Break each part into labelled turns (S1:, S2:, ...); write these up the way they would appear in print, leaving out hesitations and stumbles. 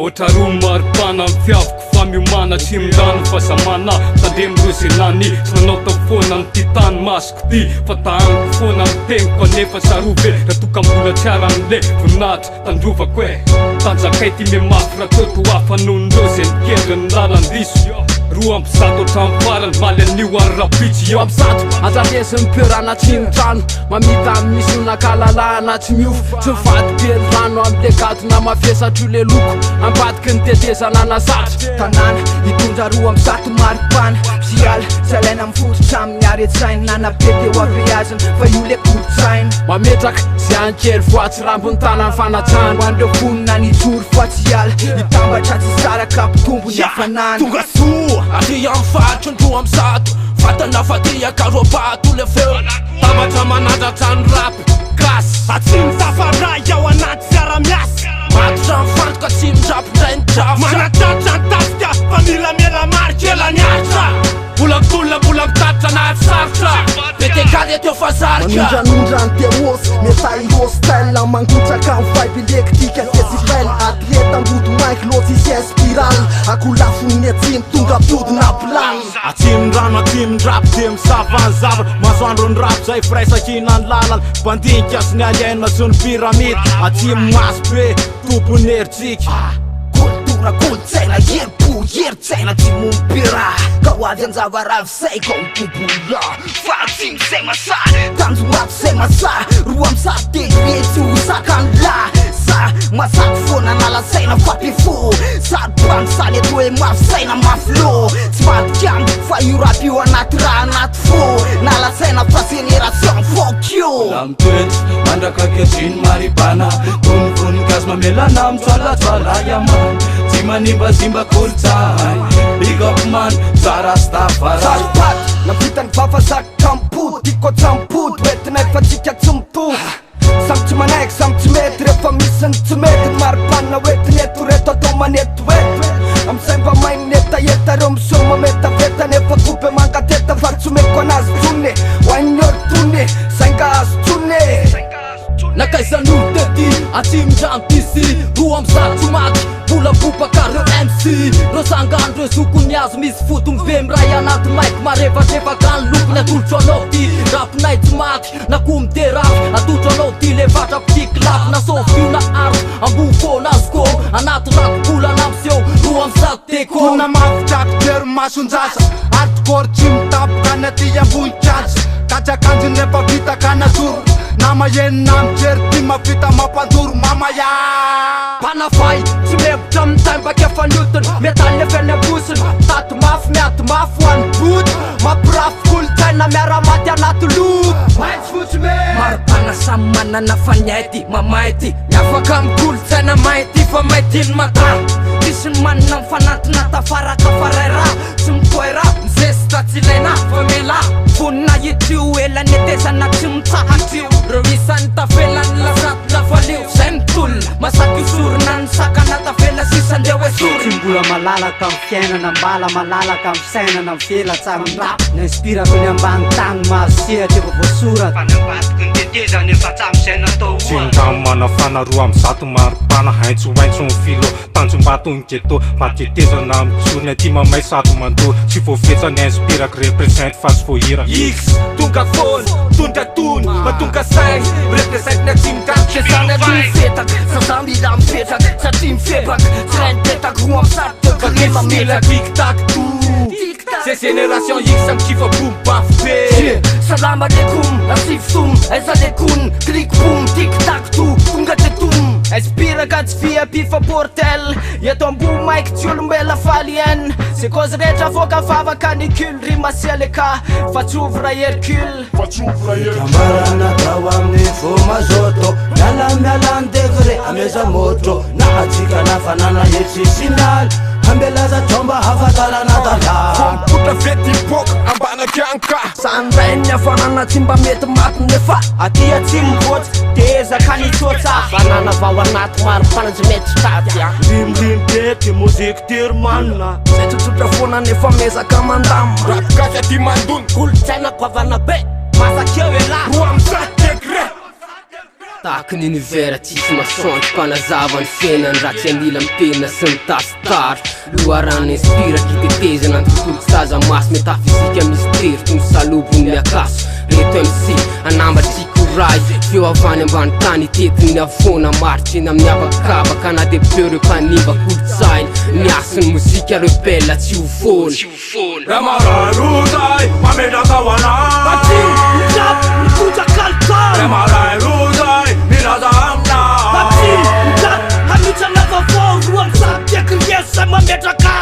S1: Otra romaripana mfiavoko fa miomana tsy mirano fa samana tandremo roselany tsy manao tao foana n'ty tany masoko ty fa tahaniko foana miteniko anefa sarove raha tokambola tsy aran'le voninahitra tandrovako e tanjakay ty memafy raha toto hafa nonindreo zay nikendry ny lalandiso roa amby zato hatramy farany maly an'io ary rapitsy io
S2: amby zato andralesy mipioerana tsiny-trano mamita misy nakalalahana tsy miofo tsy mivady be ny rano am'le gato na mafesatro le loko ambadiky ny tetezana nasatra
S3: tanàna hitondra roa amby zato maripana mpiala zalaina mifototra amin'ny aretsainy nanapeteo aveaziny fa io le kolotsaina
S2: mametraka zay ankely voatsy rambony tanany fanatrano
S3: hoandreo vonina nijoro fa tsy ala hitambatra tsy saraka mpitombo ny hafanana
S4: tonga soa aty amy faritry ndroa amby zato vatana fatiaka roabato le feo tambatra manandratrano rapy gasy atsimy tafaray ao anaty fiara-miasa matotra mifantoka tsy mindrapindray ny drafo manatratra ny tafika fa mila miela mariky ela niaritra bolakitolona mbola mitatitra anaty sarotra betekaly ateo fa zarika
S3: manondranondra ny teosy metahy hostel mangotraka ny vibe elektrika desibel atleta ambody maiky logicien spiral akolafony atsimy tonga apodina plan
S4: atsimyndrano atsimyndrapy de misavany zavatra masoandro ny rapy zay firaisakina ny lalana bandinika sy ny aliaina sy ny pyramide atsimy maso be tompony heritsika
S3: kultura kolotsaina herpo heritsaina tsy mompira ka hoavy anjava ravisay ka mitobola fatsimy zay masa tanjorato zay masa roa amby zato degre tsy hosakany la sa masako foana nalasaina fampifo saropanosany ato hoe mafisaina mafilo tsy vadikamy fa io rapy io anaty raha anaty fo nalasaina fa génération fokio
S5: la mitoetsy mandrakaketriny maripana vonivonigazy mamelana mitsoalatsala yamany tsy manimbazimba kolotsainy bigapomany zarastafarapaty
S3: navitany vavazaky kampody ikoatsampody metinay fa tsika tsy mitohy samy tsy manaiky samy tsy mety rehefa misy ny tsy mety ny maripana oetiny eto reto atao manetoeto amizay mba mainy netaeta reo miseo mametaveta nefa kope mangateta fa tsy meko anazy tsone hoainy olo tone sainga azo tsone
S2: nakaizan'olo tety atsimindrango tisy roa amby zato maty bola bopakary mc reo sangano reo zokony azo misy foto mive miray anaty maiky marevatrevaka ny lokony atolotro anao ty rapinay tsy maty na ko miterafy atotro anao ty le vatra pitiky lafy na sofiona aro ambofona azoko anaty rakobolana amseo roa amby zato teko
S4: na mafitraky tery masonjasa artikôry tsy mitapoka ny aty ambonitrasa katrakanjiny rehefa vitaka nazoro nama enina mijery ty mavita mampandoro mamaya
S2: panafay tsy mebotra amin'ny taimbaka efa niotony metaly lefeny abosiny tato mafy miato mafy hoany boty mampirafy kolotsaina miaramaty anaty loko maitsy fotsy me maripana samy manana faniaity mamaity miafaka amy kolotsaina maity fa maitiny matany isy ny manana mifanantina tafaraka faraira tsy mitoera mizesitra tsy ilaina fa mela vonina itio ela netesana tsy mitsahatrio reo isan'ny tafelany lasaty lafalio zay mitolona masaky isorona ny sakana tafela sisandreo hoe sorona
S6: tsy mbola malalaka amy fiainana mbala malalaka amy sainana amy fela tsara mrapy nainspirako ny ambany tagny mahasehatra efa voasoraty
S5: fanambadiky ny tetezany efa tsamisaina tao
S7: tsindamo manafana roa amby zato maripana haintsoaintso ny filo tanjombato ny keto matetezana amitsony aty mamay sato mando tsy voafetsany inspirako represente fa sy vohira
S4: x tonga fony tondra tony matonga sainy represente na tsimidrango
S3: kesana ty mifetaka sasambila mipetraka satria mifebaka tsy ray nipetaka roa amby zato teokarema
S4: mila tiktak to c'est génération x am kifa boom baf be
S3: salam aleikum asiftum aisalekun klik boom tiktak to tonga tetum inspiraka tsy fiapifa portel eto ambo maiky tsy olombela faly en se cause rehetra voaka vava canicule rimasialeka fatsovra hercule
S5: Kamarana tao amin'ny fomazoto miala mialany degre ameza motro na atsika nafanana etsisinal ambelaza tromba hafatarana dala
S4: puta vety boka ambanaky anka
S3: sandray ny afanana tsy mba mety maty nefa aty atsy mivoatsy tezaka nitsotsa afanana vao anaty maripana tsy mety tady a
S4: limlimbety moziky tirmanina
S3: zay tsotsotra foana nefa mezaka mandamina
S4: rapikasy aty mandony
S3: kolotsaina koavana be masakeo ela
S4: roa amby 7 degré
S8: Tahaky ny univers tsisy masoandro mpanazava ny fiainany raha tsy anila mitena sy ny tasitary loharano inspira kitetezana ny tontolo tsy taza maso metafizika mistery toy ny salobony miakaso reto MC anambatsiko ray feo avany ambany tany tetiny avona maritry eny amin'ny avakavaka na de beureux panimba kolotsainy miasiny mozika rebella tsy ho fony
S4: Remararuzay mametraka ho anay
S3: Mikuja kalkal
S4: Remararuzay milaza amina
S3: Hamitra navavao roa misaty akriesa mametraka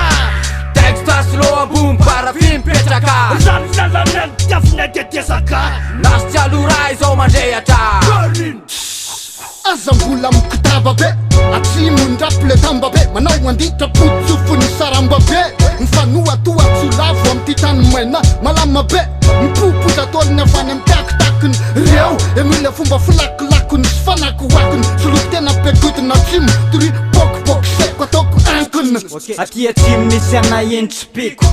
S8: Texta slow ambony parafin mipetraka
S3: Zanazanany tiavina tetesaka
S8: Nasy aloray zao mandrehatra
S9: Azambola mikitaba be Atsimondrapy le tamba be Manao anditra potsofony saramba be Mifanoa toa tsolavo amty tany maina malama be Mipopoza tolony avany amy takitakiny reo Emila fomba filakilakony sy fanakoakiny Soloko tena pekotina atsimo Tory bokibokiseko ataoko ankiny
S6: Aty atsimo misy anay endritsipiko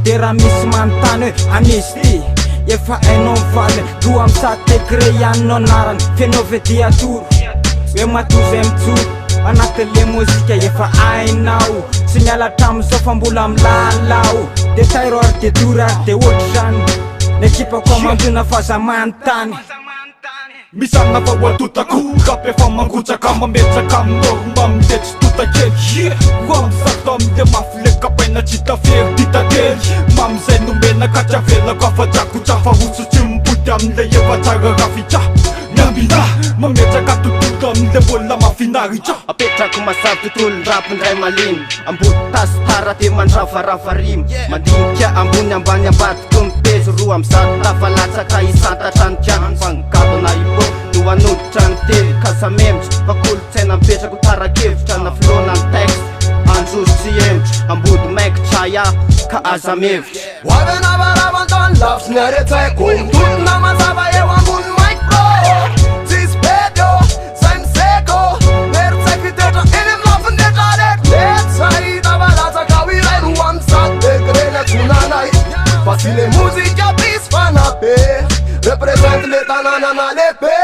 S6: De raha misy manontany hoe anisy ty Efa hainao mivaly roa amy sady degré ihanynao anarany Fenao vediatoro Hoe matozay mijoro Anatin'le mozika efa hainao Tsy mialatra amizao fa mbola milalao De tairo ary de dora ary de ohatry zany N'ekipako amandona faza manontany
S4: Misana fa hoatotako Kape fa mangotsaka mametsaka aminao mba mitetsy totakely Wamsato amde mafile kapaina tsy tafery ditately Mamizay nomenaka tsy avelako afa-drako Tsafa oso tsy miboty amle efa tsara rafitra Miambina mametsaka tontolo amle mbola mafinaritra
S3: Apetrako masavy tontolo rapindray maliny Ambody tasy tara de mandravarava rimy Mandinika ambony ambany ambadiko mipezo roa amizado tafalatsaka isantatra ny tiano Fangabana ibo no anoditra ny tely kasamemitra Fa kolotsaina mipetrako tarakevitra na filona ny texte Anjozo tsy emitra ambody maikitra ya ka aza mevitra
S2: Wavenavaravantany lavitsy ny aretsako Tonona mazava eo ambony mic bro Tsisy pedio, zay miseko Meritsaiko hitetra eny amy lafindetra retretsay Tavalatsaka ho iray roa amy sady degré natsonanay Fa sy le mozika pisy fanabe Represente le tanàna na lehibe